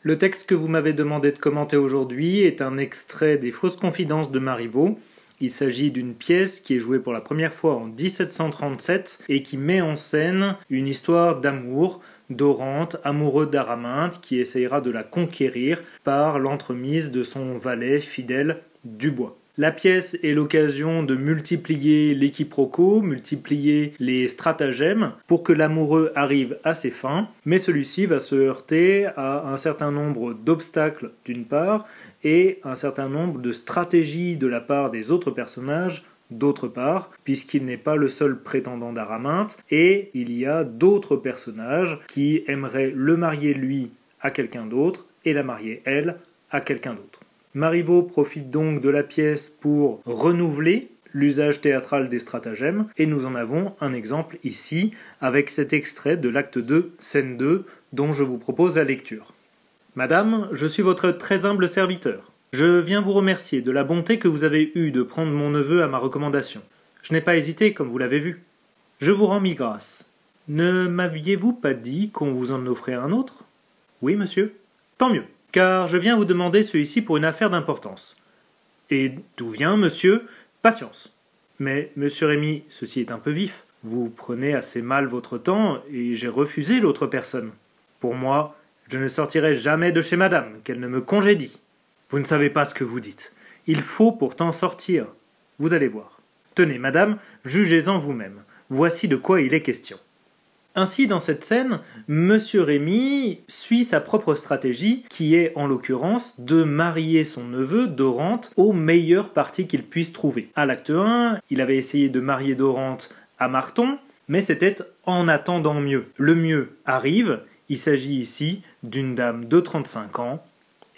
Le texte que vous m'avez demandé de commenter aujourd'hui est un extrait des Fausses confidences de Marivaux. Il s'agit d'une pièce qui est jouée pour la première fois en 1737 et qui met en scène une histoire d'amour d'Orante, amoureux d'Araminte, qui essayera de la conquérir par l'entremise de son valet fidèle Dubois. La pièce est l'occasion de multiplier les quiproquos, multiplier les stratagèmes pour que l'amoureux arrive à ses fins, mais celui-ci va se heurter à un certain nombre d'obstacles d'une part et un certain nombre de stratégies de la part des autres personnages d'autre part, puisqu'il n'est pas le seul prétendant d'Araminte, et il y a d'autres personnages qui aimeraient le marier lui à quelqu'un d'autre et la marier elle à quelqu'un d'autre. Marivaux profite donc de la pièce pour renouveler l'usage théâtral des stratagèmes, et nous en avons un exemple ici, avec cet extrait de l'acte 2, scène 2, dont je vous propose la lecture. « Madame, je suis votre très humble serviteur. Je viens vous remercier de la bonté que vous avez eue de prendre mon neveu à ma recommandation. Je n'ai pas hésité, comme vous l'avez vu. Je vous rends mille grâces. Ne m'aviez-vous pas dit qu'on vous en offrait un autre ? Oui, monsieur. Tant mieux, car je viens vous demander celui-ci pour une affaire d'importance. Et d'où vient, monsieur ? Patience. Mais, monsieur Rémy, ceci est un peu vif. Vous prenez assez mal votre temps, et j'ai refusé l'autre personne. Pour moi, je ne sortirai jamais de chez madame, qu'elle ne me congédie. Vous ne savez pas ce que vous dites. Il faut pourtant sortir. Vous allez voir. Tenez, madame, jugez-en vous-même. Voici de quoi il est question. Ainsi, dans cette scène, monsieur Rémy suit sa propre stratégie, qui est, en l'occurrence, de marier son neveu, Dorante, au meilleur parti qu'il puisse trouver. À l'acte 1, il avait essayé de marier Dorante à Marton, mais c'était en attendant mieux. Le mieux arrive, il s'agit ici d'une dame de 35 ans,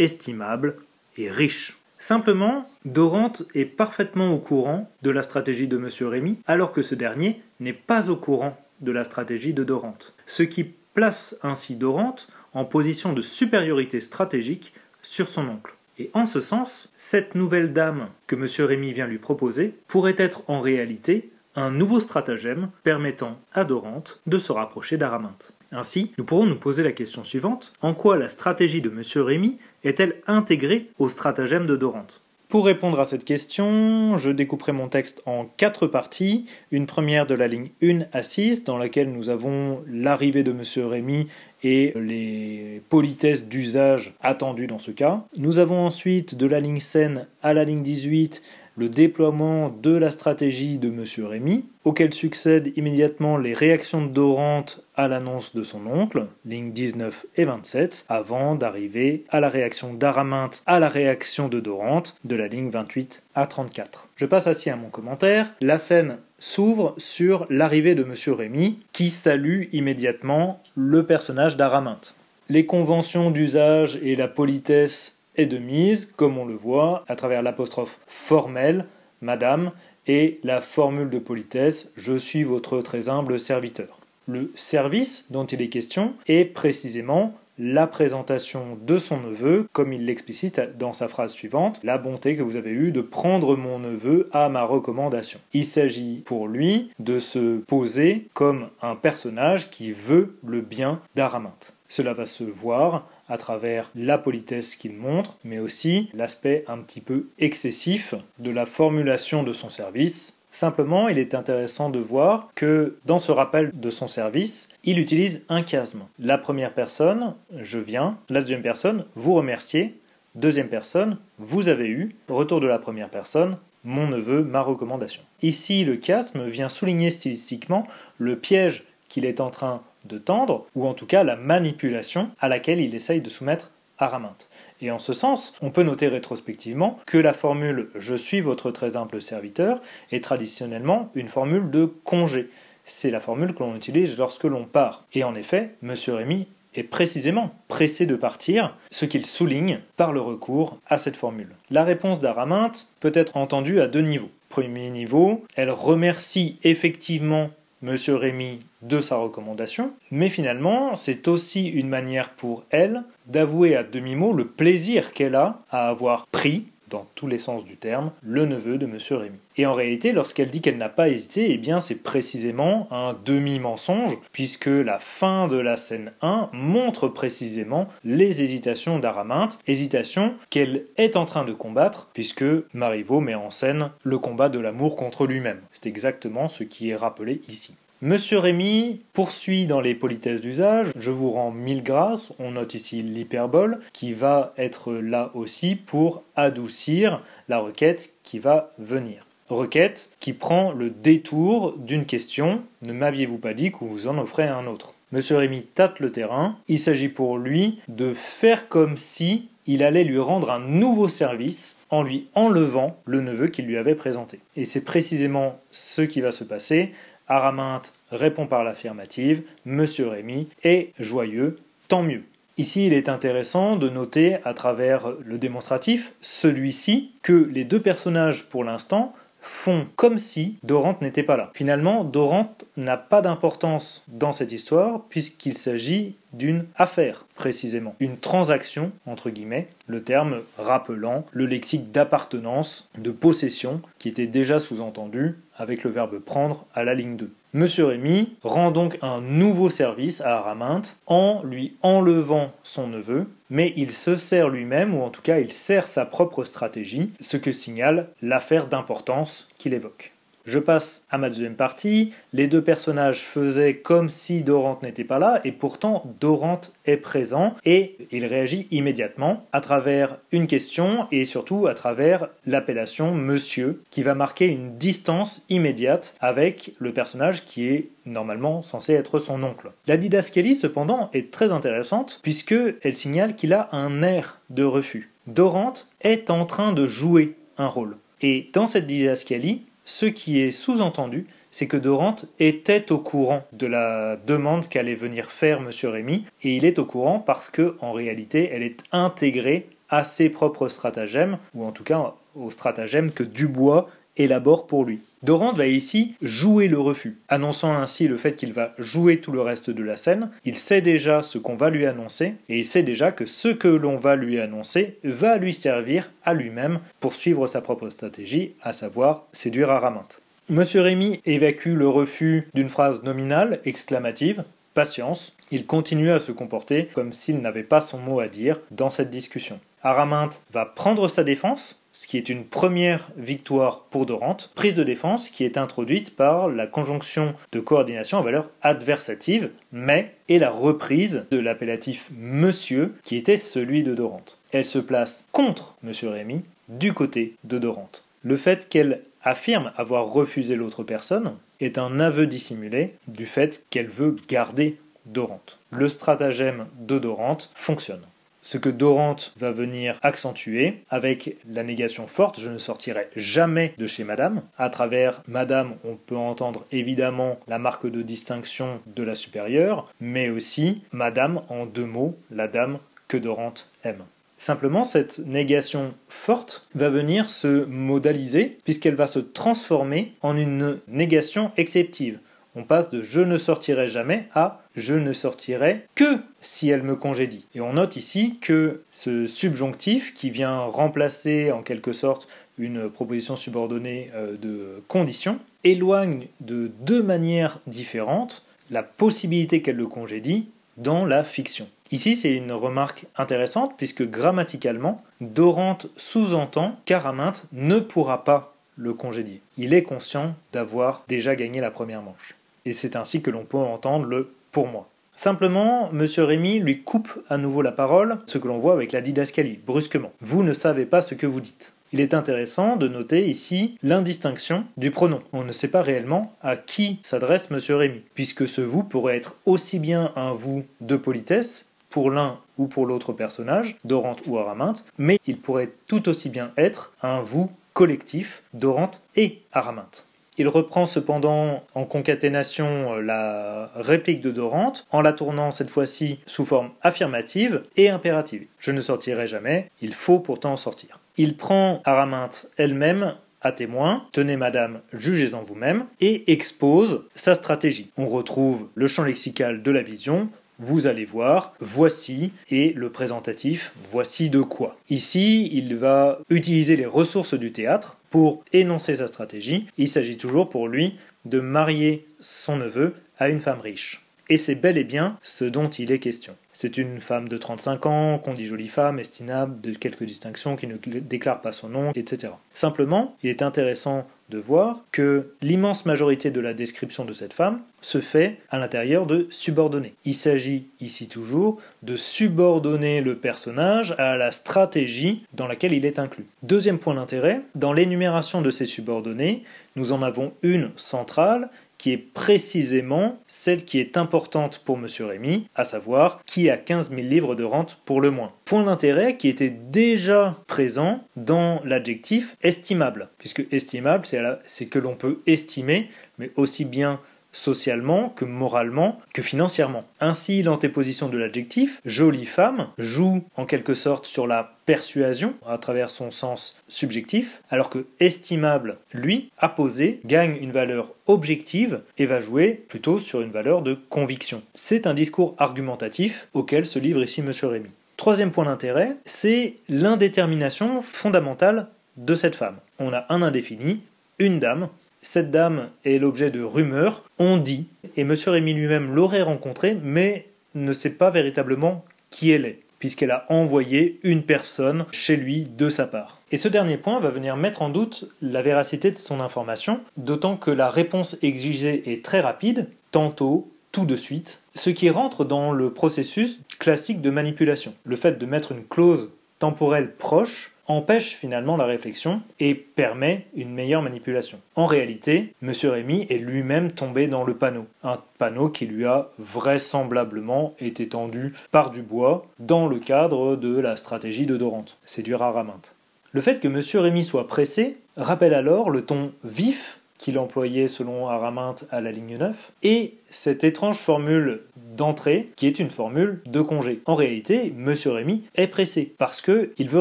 estimable et riche. Simplement, Dorante est parfaitement au courant de la stratégie de monsieur Rémy, alors que ce dernier n'est pas au courant de la stratégie de Dorante. Ce qui place ainsi Dorante en position de supériorité stratégique sur son oncle. Et en ce sens, cette nouvelle dame que monsieur Rémy vient lui proposer pourrait être en réalité un nouveau stratagème permettant à Dorante de se rapprocher d'Araminte. Ainsi, nous pourrons nous poser la question suivante: en quoi la stratégie de monsieur Rémy est-elle intégrée au stratagème de Dorante ? Pour répondre à cette question, je découperai mon texte en 4 parties. Une première de la ligne 1 à 6, dans laquelle nous avons l'arrivée de monsieur Rémy et les politesses d'usage attendues dans ce cas. Nous avons ensuite de la ligne 16 à la ligne 18 le déploiement de la stratégie de monsieur Rémy, auquel succèdent immédiatement les réactions de Dorante à l'annonce de son oncle, lignes 19 et 27, avant d'arriver à la réaction d'Araminte à la réaction de Dorante, de la ligne 28 à 34. Je passe ainsi à mon commentaire. La scène s'ouvre sur l'arrivée de monsieur Rémy, qui salue immédiatement le personnage d'Araminte. Les conventions d'usage et la politesse est de mise, comme on le voit, à travers l'apostrophe formelle, madame, et la formule de politesse, je suis votre très humble serviteur. Le service dont il est question est précisément la présentation de son neveu, comme il l'explicite dans sa phrase suivante, la bonté que vous avez eue de prendre mon neveu à ma recommandation. Il s'agit pour lui de se poser comme un personnage qui veut le bien d'Araminte. Cela va se voir à travers la politesse qu'il montre, mais aussi l'aspect un petit peu excessif de la formulation de son service. Simplement, il est intéressant de voir que dans ce rappel de son service, il utilise un chiasme. La première personne, je viens, la deuxième personne, vous remercier, deuxième personne, vous avez eu, retour de la première personne, mon neveu, ma recommandation. Ici, le chiasme vient souligner stylistiquement le piège qu'il est en train de tendre, ou en tout cas la manipulation à laquelle il essaye de soumettre Araminte. Et en ce sens, on peut noter rétrospectivement que la formule « je suis votre très humble serviteur » est traditionnellement une formule de congé. C'est la formule que l'on utilise lorsque l'on part. Et en effet, M. Rémy est précisément pressé de partir, ce qu'il souligne par le recours à cette formule. La réponse d'Araminte peut être entendue à 2 niveaux. Premier niveau, elle remercie effectivement Monsieur Rémy de sa recommandation, mais finalement, c'est aussi une manière pour elle d'avouer à demi-mot le plaisir qu'elle a à avoir pris, dans tous les sens du terme, le neveu de Monsieur Rémy. Et en réalité, lorsqu'elle dit qu'elle n'a pas hésité, eh bien c'est précisément un demi-mensonge, puisque la fin de la scène 1 montre précisément les hésitations d'Araminte, hésitations qu'elle est en train de combattre, puisque Marivaux met en scène le combat de l'amour contre lui-même. C'est exactement ce qui est rappelé ici. Monsieur Rémy poursuit dans les politesses d'usage, je vous rends 1000 grâces, on note ici l'hyperbole, qui va être là aussi pour adoucir la requête qui va venir. Requête qui prend le détour d'une question, ne m'aviez-vous pas dit que vous en offrez un autre? Monsieur Rémy tâte le terrain, il s'agit pour lui de faire comme si il allait lui rendre un nouveau service en lui enlevant le neveu qu'il lui avait présenté. Et c'est précisément ce qui va se passer. Araminte répond par l'affirmative, Monsieur Rémy est joyeux, tant mieux. Ici, il est intéressant de noter à travers le démonstratif, celui-ci, que les deux personnages pour l'instant font comme si Dorante n'était pas là. Finalement, Dorante n'a pas d'importance dans cette histoire puisqu'il s'agit d'une affaire, précisément. Une transaction, entre guillemets, le terme rappelant le lexique d'appartenance, de possession, qui était déjà sous-entendu avec le verbe prendre à la ligne 2. Monsieur Rémy rend donc un nouveau service à Araminte en lui enlevant son neveu, mais il se sert lui-même, ou en tout cas il sert sa propre stratégie, ce que signale l'affaire d'importance qu'il évoque. Je passe à ma deuxième partie. Les deux personnages faisaient comme si Dorante n'était pas là, et pourtant Dorante est présent, et il réagit immédiatement à travers une question, et surtout à travers l'appellation Monsieur, qui va marquer une distance immédiate avec le personnage qui est normalement censé être son oncle. La didascalie, cependant, est très intéressante, puisqu'elle signale qu'il a un air de refus. Dorante est en train de jouer un rôle. Et dans cette didascalie, ce qui est sous-entendu, c'est que Dorante était au courant de la demande qu'allait venir faire Monsieur Rémy, et il est au courant parce que, en réalité, elle est intégrée à ses propres stratagèmes, ou en tout cas aux stratagèmes que Dubois élabore pour lui. Dorante va ici jouer le refus, annonçant ainsi le fait qu'il va jouer tout le reste de la scène. Il sait déjà ce qu'on va lui annoncer, et il sait déjà que ce que l'on va lui annoncer va lui servir à lui-même pour suivre sa propre stratégie, à savoir séduire Araminte. Monsieur Rémy évacue le refus d'une phrase nominale, exclamative, patience. Il continue à se comporter comme s'il n'avait pas son mot à dire dans cette discussion. Araminte va prendre sa défense, ce qui est une première victoire pour Dorante, prise de défense qui est introduite par la conjonction de coordination à valeur adversative, mais, et la reprise de l'appellatif Monsieur, qui était celui de Dorante. Elle se place contre Monsieur Rémy, du côté de Dorante. Le fait qu'elle affirme avoir refusé l'autre personne est un aveu dissimulé du fait qu'elle veut garder Dorante. Le stratagème de Dorante fonctionne. Ce que Dorante va venir accentuer avec la négation forte, je ne sortirai jamais de chez Madame. À travers Madame, on peut entendre évidemment la marque de distinction de la supérieure, mais aussi Madame en deux mots, la dame que Dorante aime. Simplement, cette négation forte va venir se modaliser puisqu'elle va se transformer en une négation exceptive. On passe de « je ne sortirai jamais » à « je ne sortirai que si elle me congédie ». Et on note ici que ce subjonctif qui vient remplacer en quelque sorte une proposition subordonnée de condition éloigne de deux manières différentes la possibilité qu'elle le congédie dans la fiction. Ici, c'est une remarque intéressante puisque grammaticalement, Dorante sous-entend qu'Araminte ne pourra pas le congédier. Il est conscient d'avoir déjà gagné la première manche. Et c'est ainsi que l'on peut entendre le « pour moi ». Simplement, Monsieur Rémy lui coupe à nouveau la parole, ce que l'on voit avec la didascalie, brusquement. « Vous ne savez pas ce que vous dites ». Il est intéressant de noter ici l'indistinction du pronom. On ne sait pas réellement à qui s'adresse Monsieur Rémy, puisque ce « vous » pourrait être aussi bien un « vous » de politesse, pour l'un ou pour l'autre personnage, Dorante ou Araminte, mais il pourrait tout aussi bien être un « vous » collectif, Dorante et Araminte. Il reprend cependant en concaténation la réplique de Dorante, en la tournant cette fois-ci sous forme affirmative et impérative. Je ne sortirai jamais, il faut pourtant sortir. Il prend Araminte elle-même à témoin, tenez madame, jugez-en vous-même, et expose sa stratégie. On retrouve le champ lexical de la vision, vous allez voir, voici, et le présentatif, voici de quoi. Ici, il va utiliser les ressources du théâtre pour énoncer sa stratégie. Il s'agit toujours pour lui de marier son neveu à une femme riche. Et c'est bel et bien ce dont il est question. C'est une femme de 35 ans, qu'on dit jolie femme, estimable, de quelques distinctions, qui ne déclare pas son nom, etc. Simplement, il est intéressant de voir que l'immense majorité de la description de cette femme se fait à l'intérieur de subordonnés. Il s'agit ici toujours de subordonner le personnage à la stratégie dans laquelle il est inclus. Deuxième point d'intérêt, dans l'énumération de ces subordonnés, nous en avons une centrale qui est précisément celle qui est importante pour M. Rémy, à savoir qui a 15 000 livres de rente pour le moins. Point d'intérêt qui était déjà présent dans l'adjectif estimable, puisque estimable, c'est que l'on peut estimer, mais aussi bien socialement que moralement que financièrement. Ainsi, l'antéposition de l'adjectif jolie femme joue en quelque sorte sur la persuasion à travers son sens subjectif, alors que estimable, lui, apposé, gagne une valeur objective et va jouer plutôt sur une valeur de conviction. C'est un discours argumentatif auquel se livre ici M. Rémy. Troisième point d'intérêt, c'est l'indétermination fondamentale de cette femme. On a un indéfini, une dame. Cette dame est l'objet de rumeurs, on dit, et M. Rémy lui-même l'aurait rencontrée, mais ne sait pas véritablement qui elle est, puisqu'elle a envoyé une personne chez lui de sa part. Et ce dernier point va venir mettre en doute la véracité de son information, d'autant que la réponse exigée est très rapide, tantôt, tout de suite, ce qui rentre dans le processus classique de manipulation. Le fait de mettre une clause temporelle proche empêche finalement la réflexion et permet une meilleure manipulation. En réalité, M. Rémy est lui-même tombé dans le panneau. Un panneau qui lui a vraisemblablement été tendu par Dubois dans le cadre de la stratégie de Dorante, séduire Araminte. Le fait que M. Rémy soit pressé rappelle alors le ton vif qu'il employait selon Araminte à la ligne 9, et cette étrange formule d'entrée qui est une formule de congé. En réalité, M. Rémy est pressé parce qu'il veut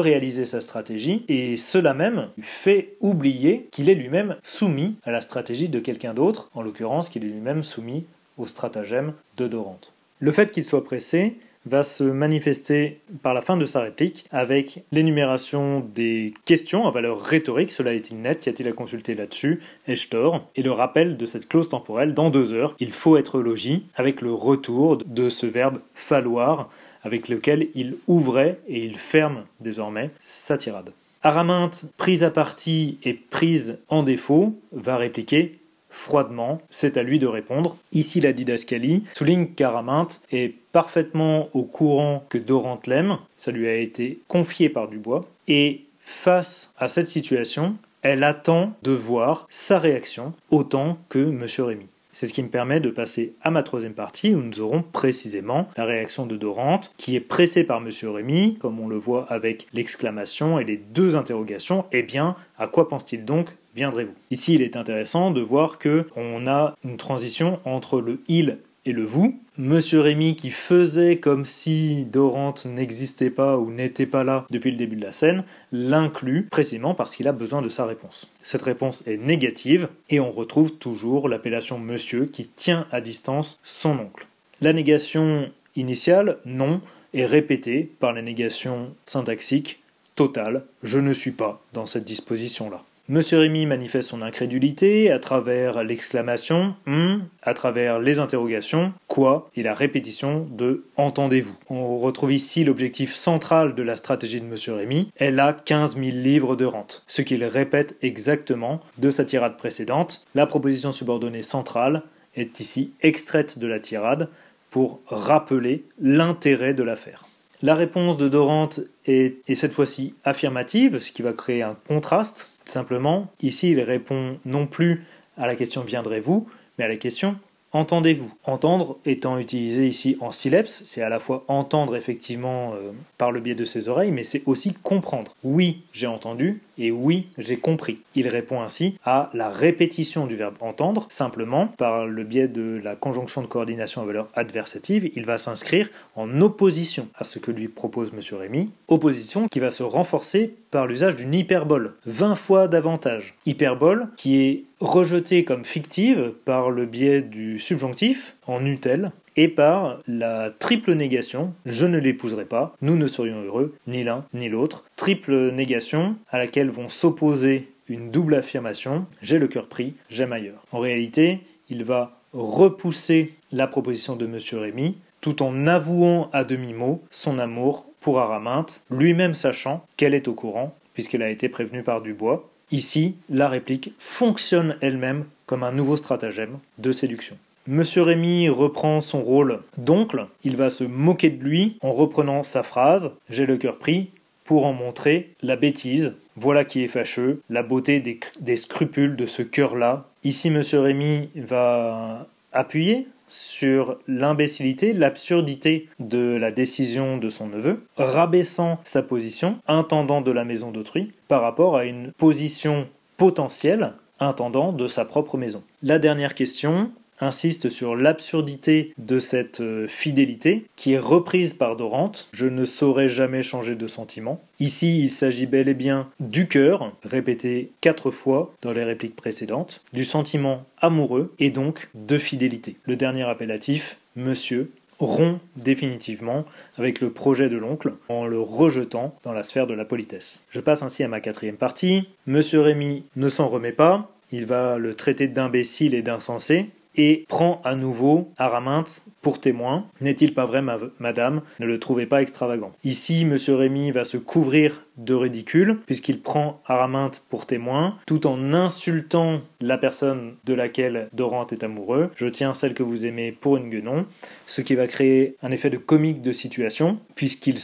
réaliser sa stratégie et cela même lui fait oublier qu'il est lui-même soumis à la stratégie de quelqu'un d'autre, en l'occurrence qu'il est lui-même soumis au stratagème de Dorante. Le fait qu'il soit pressé va se manifester par la fin de sa réplique avec l'énumération des questions à valeur rhétorique, cela est-il net, qu'y a-t-il à consulter là-dessus, ai-je tort, et le rappel de cette clause temporelle, dans 2 heures, il faut être logis, avec le retour de ce verbe falloir, avec lequel il ouvrait et il ferme désormais sa tirade. Araminte, prise à partie et prise en défaut, va répliquer froidement, c'est à lui de répondre. Ici, la didascalie souligne qu'Araminte est parfaitement au courant que Dorante l'aime, ça lui a été confié par Dubois, et face à cette situation, elle attend de voir sa réaction autant que M. Rémy. C'est ce qui me permet de passer à ma 3e partie où nous aurons précisément la réaction de Dorante qui est pressée par M. Rémy, comme on le voit avec l'exclamation et les 2 interrogations. Eh bien, à quoi pense-t-il donc ? Viendrez-vous. Ici, il est intéressant de voir qu'on a une transition entre le « il » et le « vous ». Monsieur Rémy qui faisait comme si Dorante n'existait pas ou n'était pas là depuis le début de la scène, l'inclut précisément parce qu'il a besoin de sa réponse. Cette réponse est négative et on retrouve toujours l'appellation monsieur qui tient à distance son oncle. La négation initiale, non, est répétée par la négation syntaxique totale, je ne suis pas dans cette disposition-là. Monsieur Rémy manifeste son incrédulité à travers l'exclamation « à travers les interrogations « quoi » et la répétition de « entendez-vous ». On retrouve ici l'objectif central de la stratégie de Monsieur Rémy, elle a 15 000 livres de rente, ce qu'il répète exactement de sa tirade précédente. La proposition subordonnée centrale est ici extraite de la tirade pour rappeler l'intérêt de l'affaire. La réponse de Dorante est cette fois-ci affirmative, ce qui va créer un contraste. Simplement, ici, il répond non plus à la question « viendrez-vous », mais à la question « entendez-vous ». Entendre étant utilisé ici en sileps, c'est à la fois entendre effectivement par le biais de ses oreilles, mais c'est aussi comprendre. Oui, j'ai entendu, et oui, j'ai compris. Il répond ainsi à la répétition du verbe entendre, simplement par le biais de la conjonction de coordination à valeur adversative, il va s'inscrire en opposition à ce que lui propose M. Rémy, opposition qui va se renforcer par l'usage d'une hyperbole, 20 fois davantage. Hyperbole qui est rejetée comme fictive par le biais du subjonctif en utel, et par la triple négation « je ne l'épouserai pas, nous ne serions heureux, ni l'un ni l'autre ». Triple négation à laquelle vont s'opposer une double affirmation « j'ai le cœur pris, j'aime ailleurs ». En réalité, il va repousser la proposition de M. Rémy tout en avouant à demi-mot son amour pour Araminthe, lui-même sachant qu'elle est au courant puisqu'elle a été prévenue par Dubois. Ici, la réplique fonctionne elle-même comme un nouveau stratagème de séduction. Monsieur Rémy reprend son rôle d'oncle, il va se moquer de lui en reprenant sa phrase « j'ai le cœur pris » pour en montrer la bêtise. Voilà qui est fâcheux, la beauté des scrupules de ce cœur-là. Ici, Monsieur Rémy va appuyer sur l'imbécilité, l'absurdité de la décision de son neveu, rabaissant sa position, intendant de la maison d'autrui, par rapport à une position potentielle, intendant de sa propre maison. La dernière question insiste sur l'absurdité de cette fidélité qui est reprise par Dorante. Je ne saurais jamais changer de sentiment. Ici, il s'agit bel et bien du cœur, répété 4 fois dans les répliques précédentes, du sentiment amoureux et donc de fidélité. Le dernier appellatif, monsieur, rompt définitivement avec le projet de l'oncle en le rejetant dans la sphère de la politesse. Je passe ainsi à ma 4e partie. Monsieur Rémy ne s'en remet pas, il va le traiter d'imbécile et d'insensé, et prend à nouveau Araminthe pour témoin. N'est-il pas vrai, madame, ne le trouvez pas extravagant? Ici, M. Rémy va se couvrir de ridicule, puisqu'il prend Araminthe pour témoin, tout en insultant la personne de laquelle Dorante est amoureux. Je tiens celle que vous aimez pour une guenon, ce qui va créer un effet de comique de situation, puisqu'il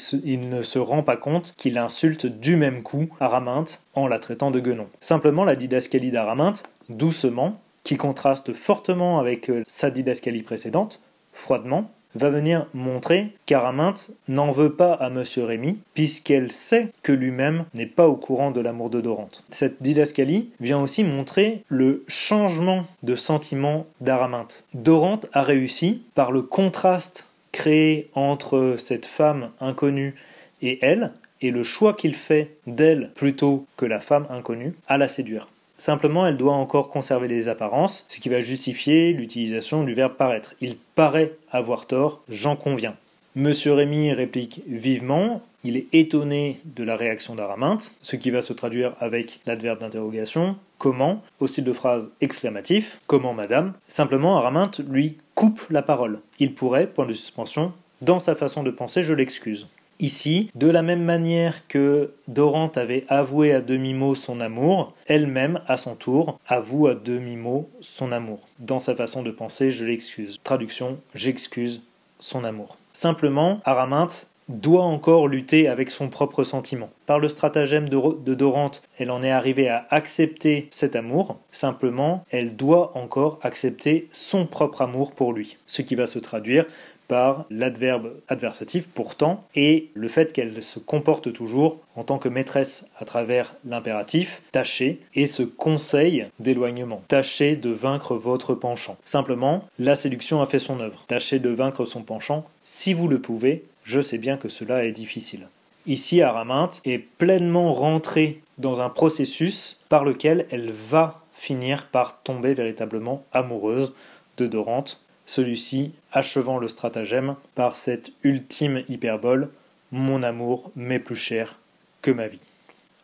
ne se rend pas compte qu'il insulte du même coup Araminthe en la traitant de guenon. Simplement, la didascalie d'Araminthe, doucement, qui contraste fortement avec sa didascalie précédente, froidement, va venir montrer qu'Araminthe n'en veut pas à M. Rémy, puisqu'elle sait que lui-même n'est pas au courant de l'amour de Dorante. Cette didascalie vient aussi montrer le changement de sentiment d'Araminthe. Dorante a réussi, par le contraste créé entre cette femme inconnue et elle, et le choix qu'il fait d'elle plutôt que la femme inconnue, à la séduire. Simplement, elle doit encore conserver les apparences, ce qui va justifier l'utilisation du verbe paraître. Il paraît avoir tort, j'en conviens. Monsieur Rémy réplique vivement, il est étonné de la réaction d'Araminthe, ce qui va se traduire avec l'adverbe d'interrogation, comment, au style de phrase exclamatif, comment madame. Simplement, Araminthe lui coupe la parole. Il pourrait, point de suspension, dans sa façon de penser, je l'excuse. Ici, de la même manière que Dorante avait avoué à demi-mot son amour, elle-même, à son tour, avoue à demi-mot son amour. Dans sa façon de penser, je l'excuse. Traduction, j'excuse son amour. Simplement, Araminthe doit encore lutter avec son propre sentiment. Par le stratagème de Dorante, elle en est arrivée à accepter cet amour. Simplement, elle doit encore accepter son propre amour pour lui. Ce qui va se traduire par l'adverbe adversatif pourtant et le fait qu'elle se comporte toujours en tant que maîtresse à travers l'impératif, tâchez, et ce conseil d'éloignement. Tâchez de vaincre votre penchant. Simplement, la séduction a fait son œuvre. Tâchez de vaincre son penchant si vous le pouvez, je sais bien que cela est difficile. Ici, Araminthe est pleinement rentrée dans un processus par lequel elle va finir par tomber véritablement amoureuse de Dorante, celui-ci achevant le stratagème par cette ultime hyperbole « Mon amour m'est plus cher que ma vie ».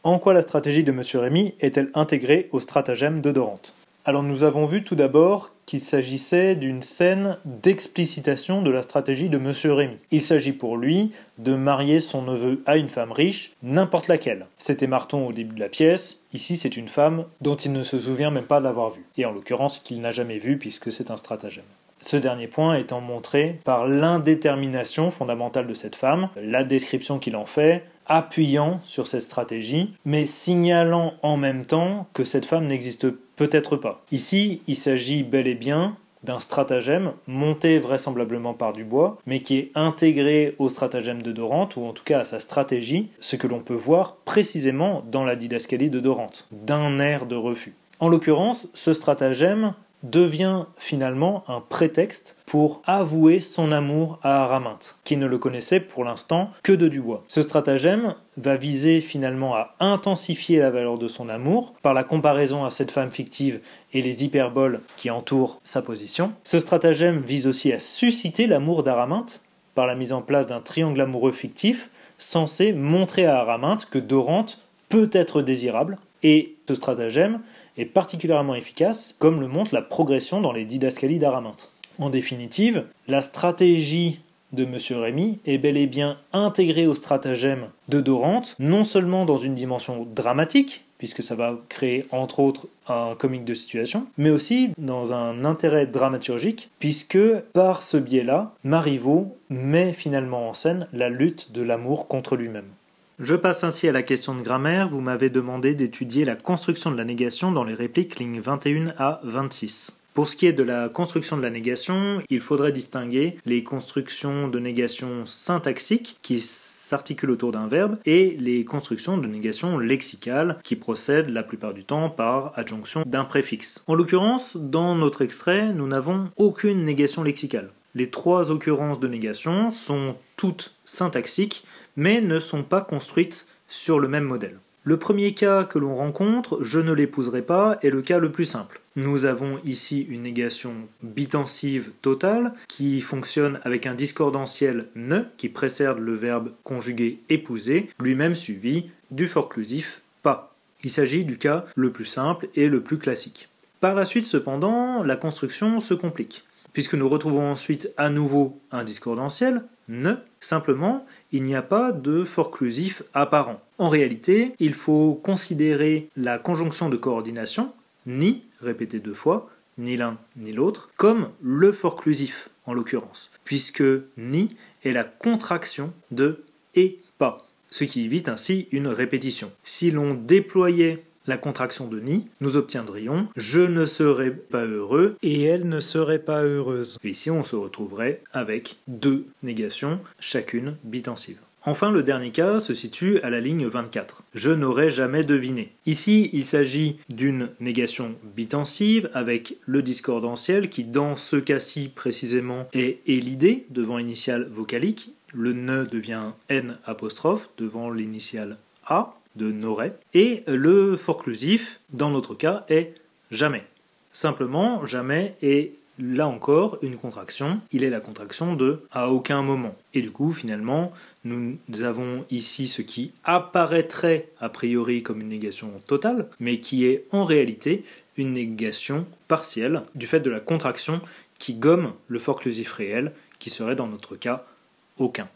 En quoi la stratégie de M. Rémy est-elle intégrée au stratagème de Dorante? Alors nous avons vu tout d'abord qu'il s'agissait d'une scène d'explicitation de la stratégie de M. Rémy. Il s'agit pour lui de marier son neveu à une femme riche, n'importe laquelle. C'était Marton au début de la pièce, ici c'est une femme dont il ne se souvient même pas d'avoir vue, et en l'occurrence qu'il n'a jamais vue puisque c'est un stratagème. Ce dernier point étant montré par l'indétermination fondamentale de cette femme, la description qu'il en fait, appuyant sur cette stratégie, mais signalant en même temps que cette femme n'existe peut-être pas. Ici, il s'agit bel et bien d'un stratagème monté vraisemblablement par Dubois, mais qui est intégré au stratagème de Dorante, ou en tout cas à sa stratégie, ce que l'on peut voir précisément dans la didascalie de Dorante, d'un air de refus. En l'occurrence, ce stratagème devient finalement un prétexte pour avouer son amour à Araminthe, qui ne le connaissait pour l'instant que de Dubois. Ce stratagème va viser finalement à intensifier la valeur de son amour par la comparaison à cette femme fictive et les hyperboles qui entourent sa position. Ce stratagème vise aussi à susciter l'amour d'Araminthe par la mise en place d'un triangle amoureux fictif censé montrer à Araminthe que Dorante peut être désirable, et ce stratagème est particulièrement efficace, comme le montre la progression dans les didascalies d'Araminthe. En définitive, la stratégie de M. Rémy est bel et bien intégrée au stratagème de Dorante, non seulement dans une dimension dramatique, puisque ça va créer entre autres un comique de situation, mais aussi dans un intérêt dramaturgique, puisque par ce biais-là, Marivaux met finalement en scène la lutte de l'amour contre lui-même. Je passe ainsi à la question de grammaire. Vous m'avez demandé d'étudier la construction de la négation dans les répliques lignes 21 à 26. Pour ce qui est de la construction de la négation, il faudrait distinguer les constructions de négation syntaxiques qui s'articulent autour d'un verbe et les constructions de négation lexicale qui procèdent la plupart du temps par adjonction d'un préfixe. En l'occurrence, dans notre extrait, nous n'avons aucune négation lexicale. Les trois occurrences de négation sont toutes syntaxiques, mais ne sont pas construites sur le même modèle. Le premier cas que l'on rencontre, je ne l'épouserai pas, est le cas le plus simple. Nous avons ici une négation bitensive totale qui fonctionne avec un discordantiel ne qui précède le verbe conjugué épouser, lui-même suivi du forclusif pas. Il s'agit du cas le plus simple et le plus classique. Par la suite cependant, la construction se complique, puisque nous retrouvons ensuite à nouveau un discordantiel, ne, simplement, il n'y a pas de forclusif apparent. En réalité, il faut considérer la conjonction de coordination, ni, répétée deux fois, ni l'un ni l'autre, comme le forclusif, en l'occurrence, puisque ni est la contraction de et pas, ce qui évite ainsi une répétition. Si l'on déployait la contraction de ni, nous obtiendrions « je ne serai pas heureux » et « elle ne serait pas heureuse ». Et ici, on se retrouverait avec deux négations, chacune bitensive. Enfin, le dernier cas se situe à la ligne 24. « Je n'aurais jamais deviné ». Ici, il s'agit d'une négation bitensive avec le discordantiel qui, dans ce cas-ci précisément, est élidé devant initiale vocalique. Le ne devient n apostrophe devant l'initiale a de n'aurait, et le forclusif, dans notre cas, est jamais. Simplement, jamais est, là encore, une contraction. Il est la contraction de « à aucun moment ». Et du coup, finalement, nous avons ici ce qui apparaîtrait a priori comme une négation totale, mais qui est en réalité une négation partielle du fait de la contraction qui gomme le forclusif réel, qui serait dans notre cas « aucun ».